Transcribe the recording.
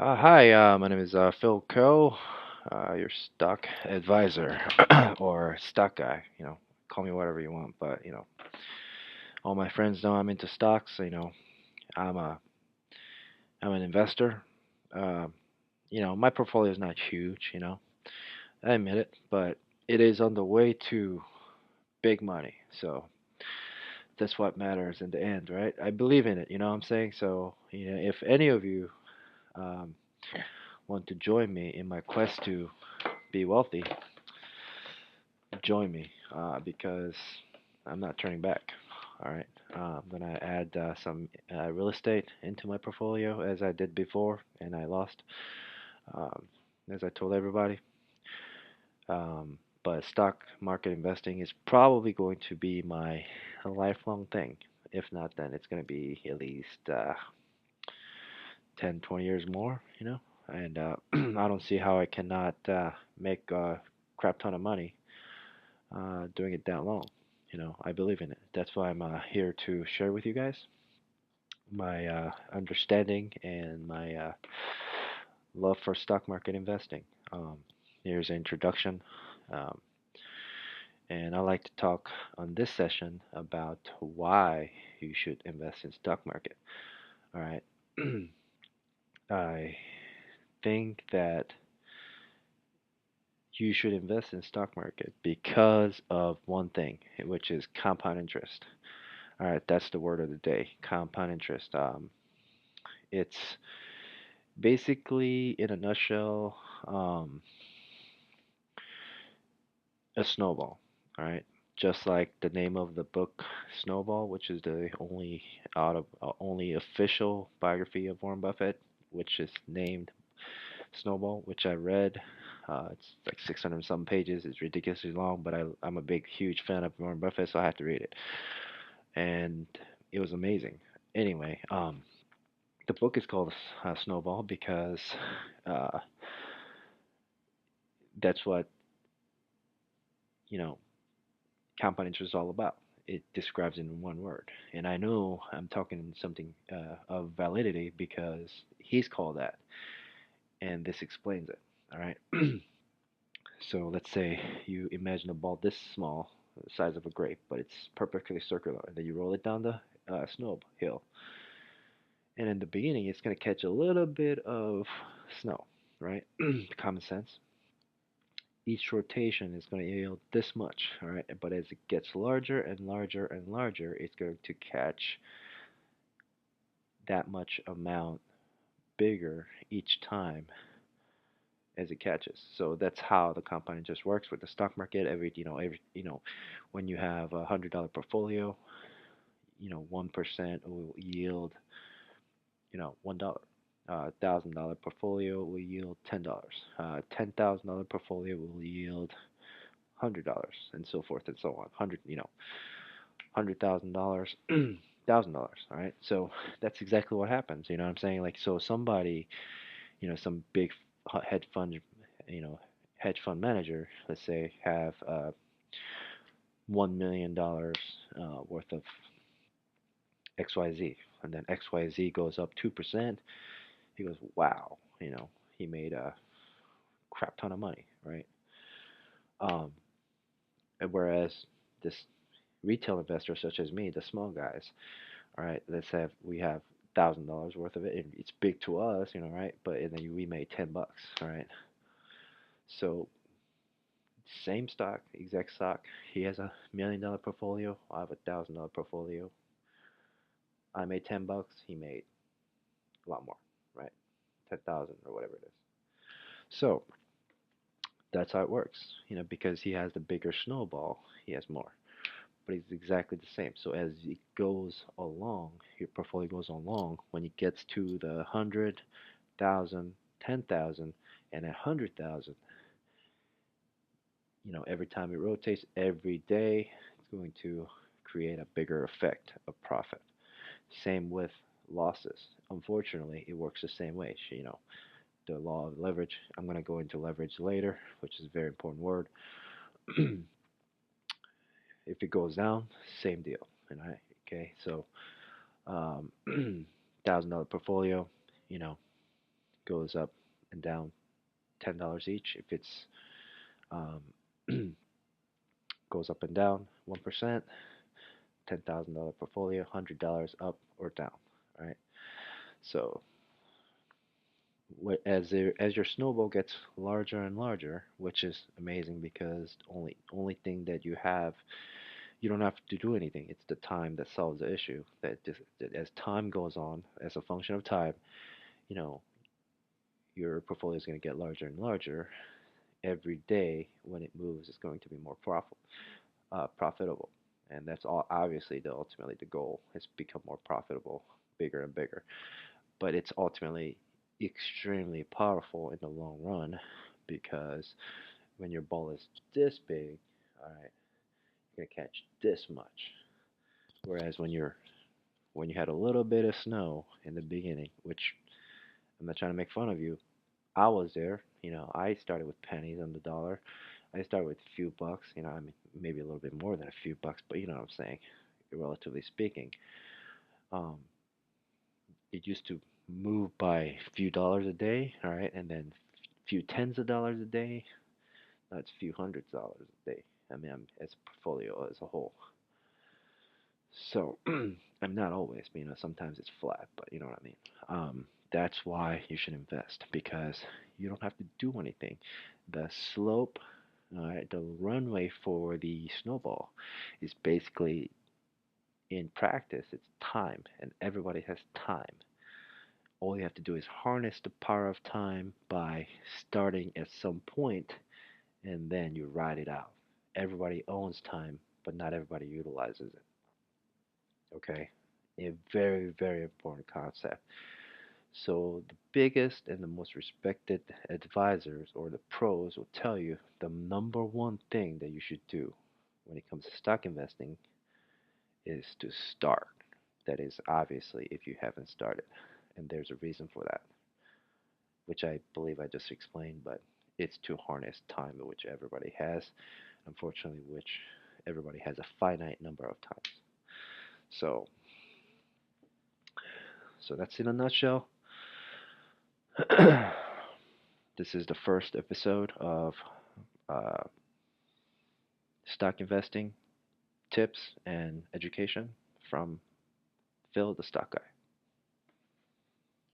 Hi, my name is Phil Coe, your stock advisor or stock guy. Call me whatever you want, but all my friends know I'm into stocks. I'm a I'm an investor. Uh, my portfolio is not huge. I admit it, but it is on the way to big money. So that's what matters in the end, right? I believe in it. You know what I'm saying? So if any of you um, want to join me in my quest to be wealthy, join me because I'm not turning back. All right. I'm going to add some real estate into my portfolio as I did before, and I lost, um, as I told everybody. But stock market investing is probably going to be my lifelong thing. If not, then it's going to be at least 10, 20 years more, And I don't see how I cannot make a crap ton of money doing it that long. I believe in it. That's why I'm here to share with you guys my understanding and my love for stock market investing. Um, Here's an introduction. Um, and I like to talk on this session about why you should invest in stock market. All right. I think that you should invest in stock market because of one thing, which is compound interest. All right, that's the word of the day, compound interest. It's basically, in a nutshell, um, a snowball. All right, just like the name of the book, Snowball, which is the only official biography of Warren Buffett, which is named Snowball, which I read. It's like 600 some pages. It's ridiculously long, but I'm a big, huge fan of Warren Buffett, so I had to read it, and it was amazing. Anyway, the book is called Snowball because uh, that's what you know compound interest is all about. It describes it in one word, and I know I'm talking something of validity because he's called that, and this explains it. All right. So let's say you imagine a ball this small, the size of a grape, but it's perfectly circular, and then you roll it down the snow hill, and in the beginning it's going to catch a little bit of snow, right? Common sense. Each rotation is going to yield this much, all right? But as it gets larger and larger and larger, it's going to catch that much amount bigger each time as it catches. So that's how the compound interest works with the stock market. When you have $100 portfolio, 1% will yield, $1. $1,000 portfolio will yield $10. $10,000 portfolio will yield $100, and so forth and so on. $100,000, $1,000. All right. So that's exactly what happens. You know what I'm saying? Like, so somebody, some big hedge fund, you know, hedge fund manager, let's say, have $1 million worth of XYZ, and then XYZ goes up 2%. He goes, wow, he made a crap ton of money, right? Um, and whereas this retail investor, such as me, the small guys, all right, let's say we have $1,000 worth of it, and it's big to us, right? But and then we made $10, all right? So same stock, exact stock. He has $1 million portfolio. I have $1,000 portfolio. I made $10. He made a lot more, right? 10,000 or whatever it is. So that's how it works, because he has the bigger snowball, he has more. But it's exactly the same. So as it goes along, your portfolio goes along. When it gets to the 100,000, 10,000, and 100,000, every time it rotates, every day, it's going to create a bigger effect of profit. Same with losses. Unfortunately, it works the same way. The law of leverage. I'm going to go into leverage later, which is a very important word. If it goes down, same deal. Okay, so $1,000 portfolio, you know, goes up and down $10 each. If it's um, goes up and down 1%, $10,000 portfolio, $100 up or down, right? So as your snowball gets larger and larger, which is amazing because only thing that you have, you don't have to do anything. It's the time that solves the issue. That as time goes on, as a function of time, you know, your portfolio is going to get larger and larger. Every day when it moves, it's going to be more profitable, and that's all. Obviously, ultimately the goal is to become more profitable, bigger and bigger. But it's ultimately extremely powerful in the long run because when your ball is this big, all right, you're gonna catch this much. Whereas when you had a little bit of snow in the beginning, which I'm not trying to make fun of you, I was there. I started with pennies on the dollar. I started with a few bucks. I mean, maybe a little bit more than a few bucks, but you know what I'm saying, relatively speaking. Um, it used to move by a few dollars a day, all right, and then a few tens of dollars a day. That's a few hundreds of dollars a day. I mean, as a portfolio as a whole. So I'm not always, sometimes it's flat, but you know what I mean. That's why you should invest because you don't have to do anything. The slope, the runway for the snowball is basically in practice, it's time, and everybody has time. All you have to do is harness the power of time by starting at some point and then you ride it out. Everybody owns time, but not everybody utilizes it. Okay? A very, very important concept. So, the biggest and the most respected advisors or the pros will tell you the number one thing that you should do when it comes to stock investing is to start. That is obviously if you haven't started. And there's a reason for that, which I believe I just explained, but it's to harness time, which everybody has, unfortunately, which everybody has a finite number of times. So, so that's in a nutshell. This is the first episode of uh, stock investing tips and education from Phil, the stock guy.